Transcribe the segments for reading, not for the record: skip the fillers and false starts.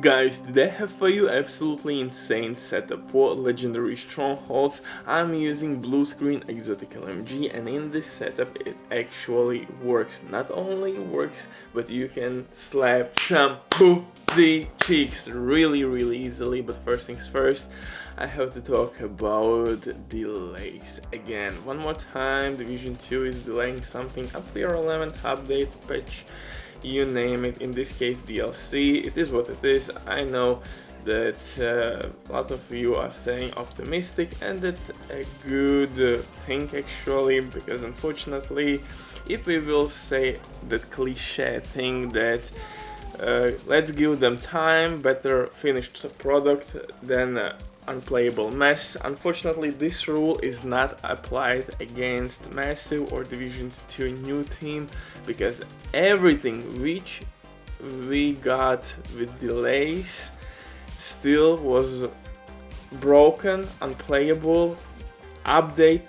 Guys, today I have for you absolutely insane setup for legendary strongholds. I'm using Bluescreen exotic LMG, and in this setup it actually works. Not only works, but you can slap some booty cheeks really easily. But first things first, I have to talk about delays. Again, one more time, Division 2 is delaying something up to your 11th update patch. You name it, in this case DLC. It is what it is. I know that a lot of you are staying optimistic, and that's a good thing actually, because unfortunately, if we will say that cliche thing that let's give them time, better finished product than unplayable mess. Unfortunately, this rule is not applied against Massive or Divisions 2 new team, because everything which we got with delays still was broken, unplayable, update,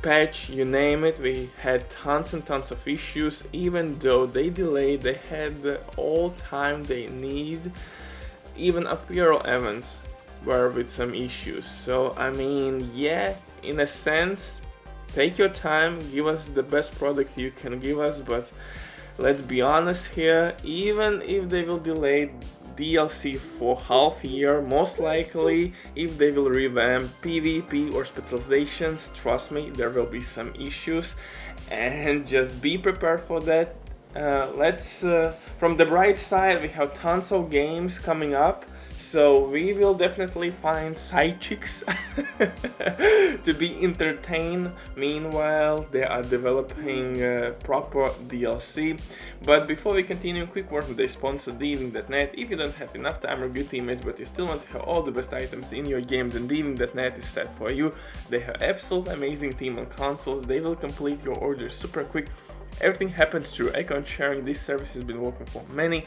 patch, you name it. We had tons and tons of issues. Even though they delayed, they had all time they need. Even apparel events were with some issues. So I mean, yeah, in a sense, take your time, give us the best product you can give us, but let's be honest here, even if they will delay DLC for half year, most likely if they will revamp PvP or specializations, trust me, there will be some issues, and just be prepared for that. From the bright side, we have tons of games coming up, so we will definitely find side chicks to be entertained. Meanwhile, they are developing proper DLC. But before we continue, quick word from the sponsor, Diving.net. If you don't have enough time or good teammates, but you still want to have all the best items in your game, then Diving.net is set for you. They have absolutely amazing team on consoles. They will complete your orders super quick. Everything happens through account sharing. This service has been working for many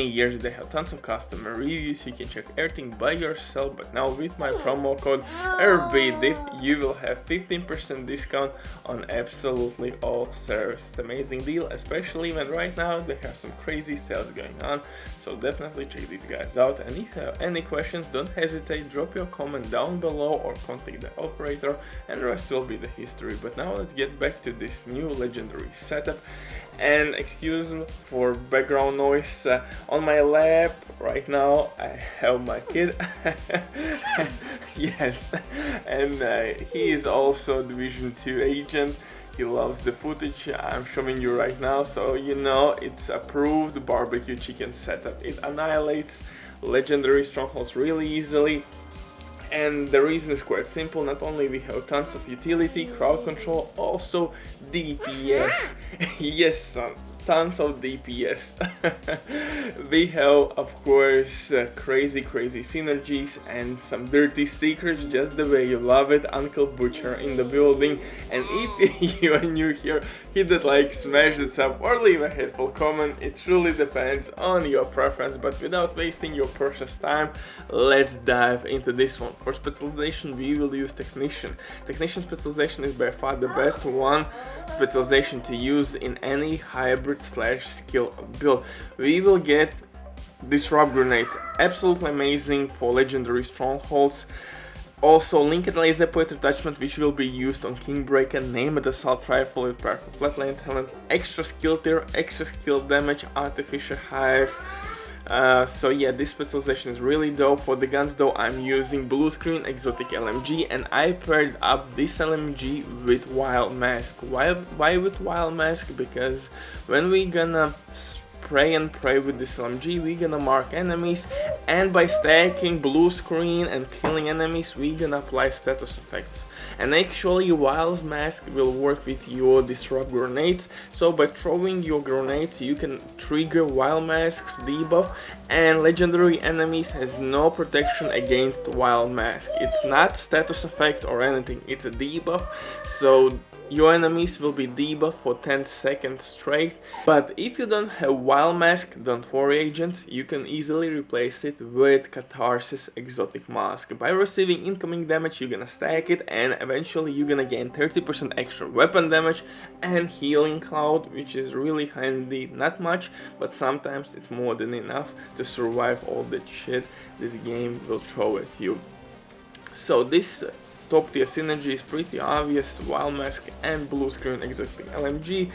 years. They have tons of customer reviews. You can check everything by yourself, but now with my promo code RBDIP you will have 15% discount on absolutely all service. It's an amazing deal, especially when right now they have some crazy sales going on, so definitely check these guys out. And if you have any questions, don't hesitate, drop your comment down below or contact the operator, and the rest will be the history. But now let's get back to this new legendary setup. And excuse me for background noise, on my lap right now I have my kid. Yes, and he is also Division 2 agent. He loves the footage I'm showing you right now, so you know it's approved barbecue chicken setup. It annihilates legendary strongholds really easily. And the reason is quite simple. Not only we have tons of utility, crowd control, also DPS. Yes, son, tons of DPS. We have, of course, crazy synergies and some dirty secrets, just the way you love it. Uncle Butcher in the building. And if you are new here, hit that like, smash that sub, or leave a hateful comment. It truly depends on your preference, but without wasting your precious time, let's dive into this one. For specialization, we will use Technician. Technician specialization is by far the best one specialization to use in any hybrid / skill build. We will get disrupt grenades, absolutely amazing for legendary strongholds. Also, linked laser point attachment, which will be used on Kingbreaker, named assault rifle with powerful flatline talent, extra skill tier, extra skill damage, artificial hive. So yeah, this specialization is really dope. For the guns though, I'm using Bluescreen exotic LMG, and I paired up this LMG with Wild Mask. Why with Wild Mask? Because when we gonna spray and pray with this LMG, we gonna mark enemies, and by stacking Bluescreen and killing enemies, we gonna apply status effects. And actually, Wild Mask will work with your disrupt grenades. So by throwing your grenades, you can trigger Wild Mask's debuff, and legendary enemies has no protection against Wild Mask. It's not status effect or anything, it's a debuff. So your enemies will be debuffed for 10 seconds straight. But if you don't have Wild Mask, don't worry agents, you can easily replace it with Catharsis Exotic Mask. By receiving incoming damage, you're gonna stack it, and eventually you're gonna gain 30% extra weapon damage and healing cloud, which is really handy. Not much, but sometimes it's more than enough to survive all that shit this game will throw at you. So this top tier synergy is pretty obvious. Wild Mask and Bluescreen Exotic LMG.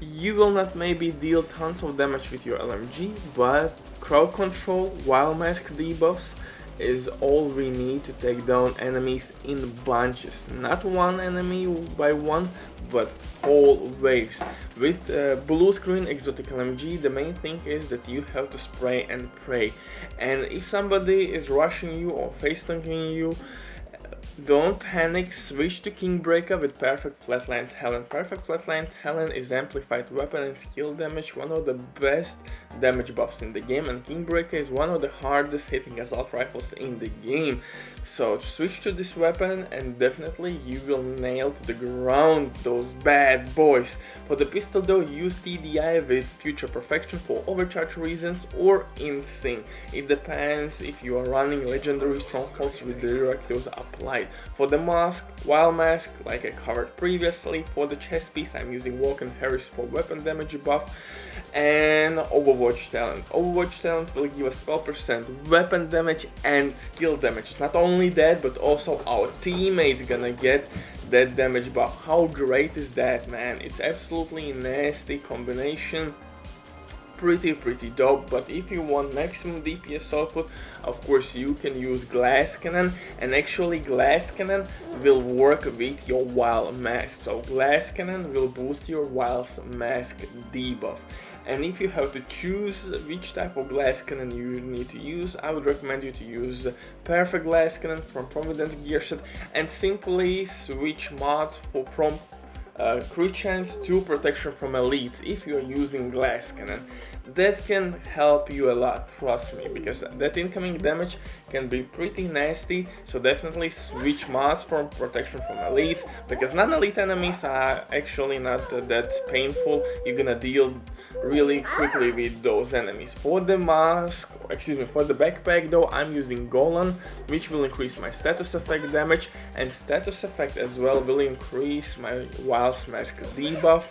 You will not maybe deal tons of damage with your LMG, but crowd control, Wild Mask debuffs is all we need to take down enemies in bunches. Not one enemy by one, but whole waves. With Bluescreen Exotic LMG, the main thing is that you have to spray and pray. And if somebody is rushing you or face tanking you, don't panic, switch to Kingbreaker with Perfect Flatline Talent. Perfect Flatline Talent is amplified weapon and skill damage, one of the best damage buffs in the game, and Kingbreaker is one of the hardest hitting assault rifles in the game. So switch to this weapon and definitely you will nail to the ground those bad boys. For the pistol though, use TDI with Future Perfection for overcharge reasons or in sync. It depends if you are running legendary strongholds with the directives applied. For the mask, Wild Mask, like I covered previously. For the chest piece, I'm using Walk and Harris for weapon damage buff. And Overwatch Talent. Overwatch Talent will give us 12% weapon damage and skill damage. Not only that, but also our teammates gonna get that damage buff. How great is that, man? It's absolutely nasty combination. Pretty dope. But if you want maximum DPS output, of course you can use Glass Cannon, and actually Glass Cannon will work with your Wild Mask. So Glass Cannon will boost your Wild Mask debuff. And if you have to choose which type of Glass Cannon you need to use, I would recommend you to use Perfect Glass Cannon from Providence Gear Set and simply switch mods from crit chance to protection from elites if you are using Glass Cannon. That can help you a lot, trust me, because that incoming damage can be pretty nasty. So definitely switch mods from protection from elites, because non-elite enemies are actually not that painful. You're gonna deal really quickly with those enemies. For the mask, for the backpack though, I'm using Golan, which will increase my status effect damage, and status effect as well will increase my Wild Mask debuff.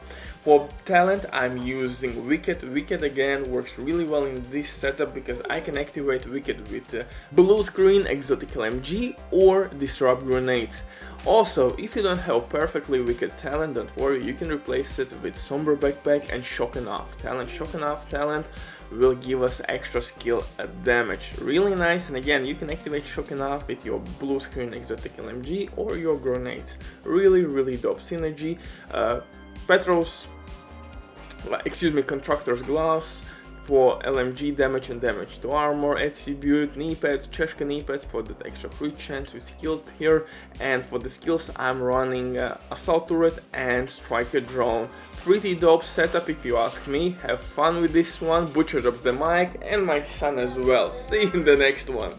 For talent, I'm using Wicked. Wicked again works really well in this setup because I can activate Wicked with Bluescreen Exotic LMG or Disrupt Grenades. Also, if you don't have perfectly Wicked talent, don't worry, you can replace it with Somber Backpack and Shock and Off talent. Shock and Off talent will give us extra skill damage. Really nice, and again, you can activate Shock and Off with your Bluescreen Exotic LMG or your grenades. Really dope synergy. Contractor's Gloves for LMG damage and damage to armor attribute, knee pads, Cheshka knee pads for that extra crit chance with skill here, and for the skills I'm running Assault Turret and Striker Drone. Pretty dope setup if you ask me. Have fun with this one. Butcher drops the mic and my son as well. See you in the next one.